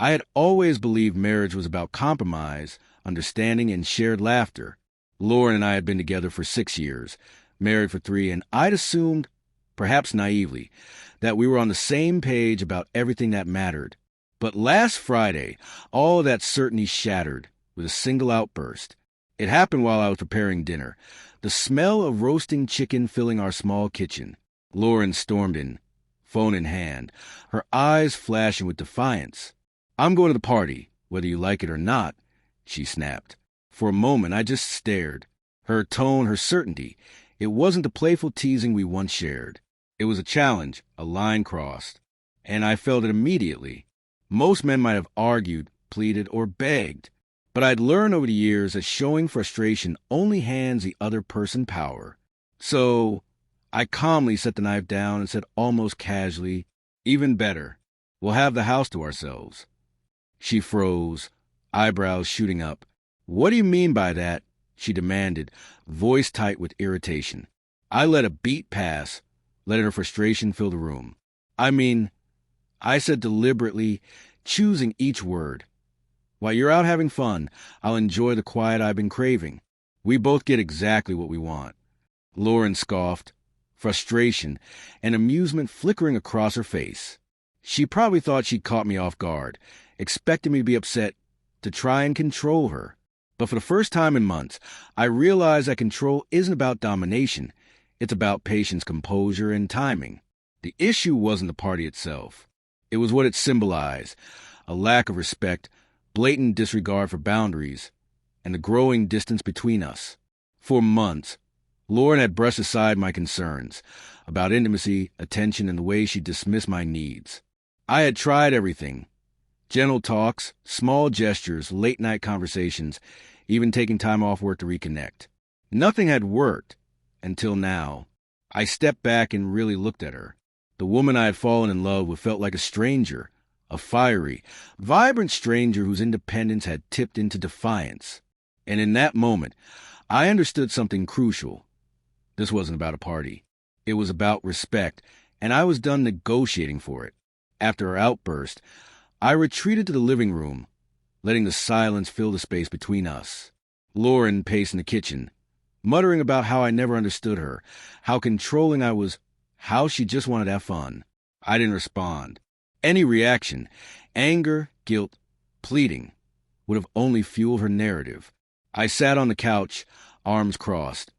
I had always believed marriage was about compromise, understanding, and shared laughter. Lauren and I had been together for 6 years, married for 3, and I'd assumed, perhaps naively, that we were on the same page about everything that mattered. But last Friday, all of that certainty shattered with a single outburst. It happened while I was preparing dinner, the smell of roasting chicken filling our small kitchen. Lauren stormed in, phone in hand, her eyes flashing with defiance. "I'm going to the party, whether you like it or not," she snapped. For a moment, I just stared. Her tone, her certainty. It wasn't the playful teasing we once shared. It was a challenge, a line crossed. And I felt it immediately. Most men might have argued, pleaded, or begged. But I'd learned over the years that showing frustration only hands the other person power. So I calmly set the knife down and said almost casually, "Even better. We'll have the house to ourselves." She froze, eyebrows shooting up. "What do you mean by that?" she demanded, voice tight with irritation. I let a beat pass, letting her frustration fill the room. I said deliberately, choosing each word. "While you're out having fun, I'll enjoy the quiet I've been craving. We both get exactly what we want." Lauren scoffed, frustration and amusement flickering across her face. She probably thought she'd caught me off guard, expecting me to be upset, to try and control her. But for the first time in months, I realized that control isn't about domination. It's about patience, composure, and timing. The issue wasn't the party itself. It was what it symbolized, a lack of respect, blatant disregard for boundaries, and the growing distance between us. For months, Lauren had brushed aside my concerns about intimacy, attention, and the way she dismissed my needs. I had tried everything. Gentle talks, small gestures, late-night conversations, even taking time off work to reconnect. Nothing had worked until now. I stepped back and really looked at her. The woman I had fallen in love with felt like a stranger, a fiery, vibrant stranger whose independence had tipped into defiance. And in that moment, I understood something crucial. This wasn't about a party. It was about respect, and I was done negotiating for it. After her outburst, I retreated to the living room, letting the silence fill the space between us. Lauren paced in the kitchen, muttering about how I never understood her, how controlling I was, how she just wanted to have fun. I didn't respond. Any reaction, anger, guilt, pleading, would have only fueled her narrative. I sat on the couch, arms crossed,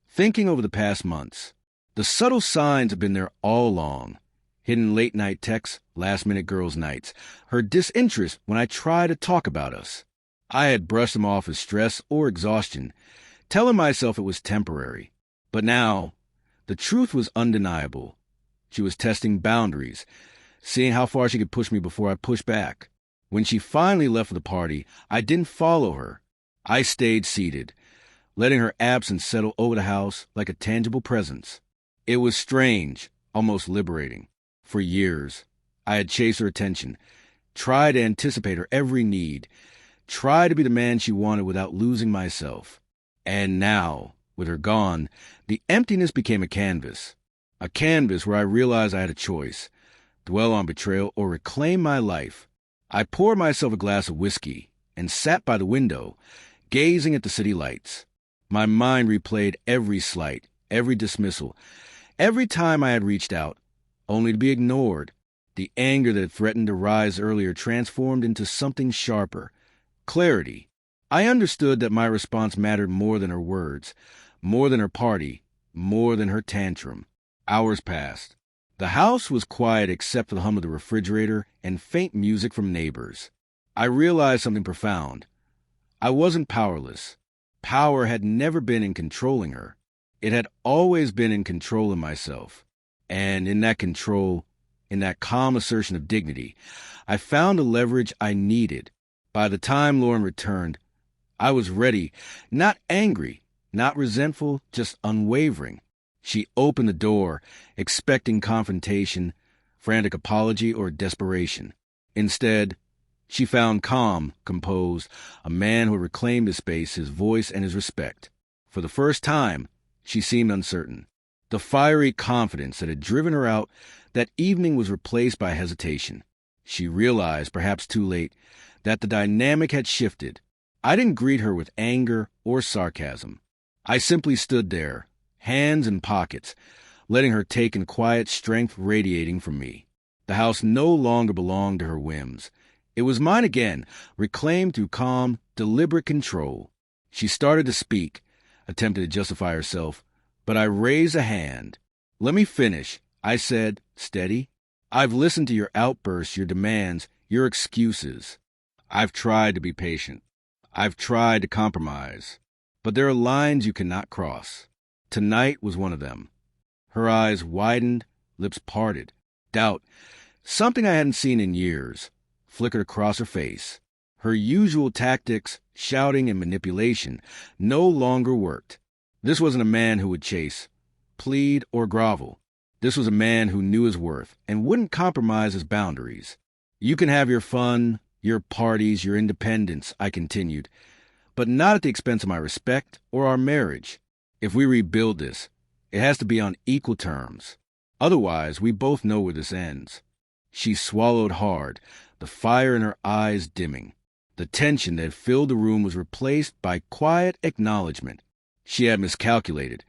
thinking over the past months. The subtle signs have been there all along. Hidden late-night texts, last-minute girls' nights, her disinterest when I tried to talk about us. I had brushed them off as stress or exhaustion, telling myself it was temporary. But now, the truth was undeniable. She was testing boundaries, seeing how far she could push me before I pushed back. When she finally left for the party, I didn't follow her. I stayed seated, letting her absence settle over the house like a tangible presence. It was strange, almost liberating. For years, I had chased her attention, tried to anticipate her every need, tried to be the man she wanted without losing myself. And now, with her gone, the emptiness became a canvas where I realized I had a choice, dwell on betrayal or reclaim my life. I poured myself a glass of whiskey and sat by the window, gazing at the city lights. My mind replayed every slight, every dismissal, every time I had reached out, only to be ignored. The anger that had threatened to rise earlier transformed into something sharper, clarity. I understood that my response mattered more than her words, more than her party, more than her tantrum. Hours passed. The house was quiet except for the hum of the refrigerator and faint music from neighbors. I realized something profound. I wasn't powerless. Power had never been in controlling her. It had always been in controlling myself. And in that control, in that calm assertion of dignity, I found the leverage I needed. By the time Lauren returned, I was ready, not angry, not resentful, just unwavering. She opened the door, expecting confrontation, frantic apology, or desperation. Instead, she found calm, composed, a man who had reclaimed his space, his voice, and his respect. For the first time, she seemed uncertain. The fiery confidence that had driven her out that evening was replaced by hesitation. She realized, perhaps too late, that the dynamic had shifted. I didn't greet her with anger or sarcasm. I simply stood there, hands in pockets, letting her take in quiet strength radiating from me. The house no longer belonged to her whims. It was mine again, reclaimed through calm, deliberate control. She started to speak, attempted to justify herself, but I raised a hand. "Let me finish," I said, steady. "I've listened to your outbursts, your demands, your excuses. I've tried to be patient. I've tried to compromise. But there are lines you cannot cross. Tonight was one of them." Her eyes widened, lips parted. Doubt, something I hadn't seen in years, flickered across her face. Her usual tactics, shouting and manipulation, no longer worked. This wasn't a man who would chase, plead, or grovel. This was a man who knew his worth and wouldn't compromise his boundaries. "You can have your fun, your parties, your independence," I continued, "but not at the expense of my respect or our marriage. If we rebuild this, it has to be on equal terms. Otherwise, we both know where this ends." She swallowed hard, the fire in her eyes dimming. The tension that had filled the room was replaced by quiet acknowledgement. She had miscalculated,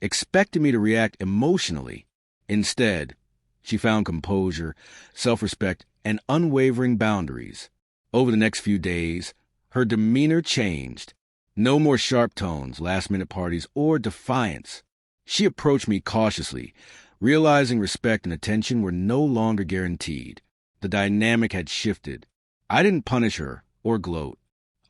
expected me to react emotionally. Instead, she found composure, self-respect, and unwavering boundaries. Over the next few days, her demeanor changed. No more sharp tones, last-minute parties, or defiance. She approached me cautiously, realizing respect and attention were no longer guaranteed. The dynamic had shifted. I didn't punish her or gloat.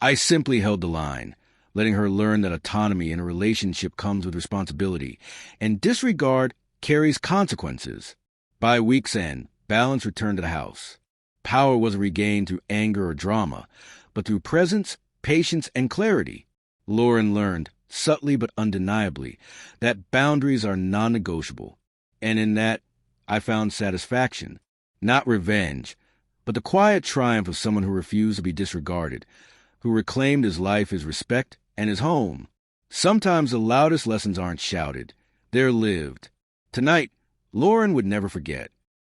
I simply held the line, letting her learn that autonomy in a relationship comes with responsibility, and disregard carries consequences. By week's end, balance returned to the house. Power wasn't regained through anger or drama, but through presence, patience, and clarity. Lauren learned, subtly but undeniably, that boundaries are non-negotiable. And in that, I found satisfaction. Not revenge, but the quiet triumph of someone who refused to be disregarded, who reclaimed his life, his respect, and his home. Sometimes the loudest lessons aren't shouted, they're lived. Tonight, Lauren would never forget.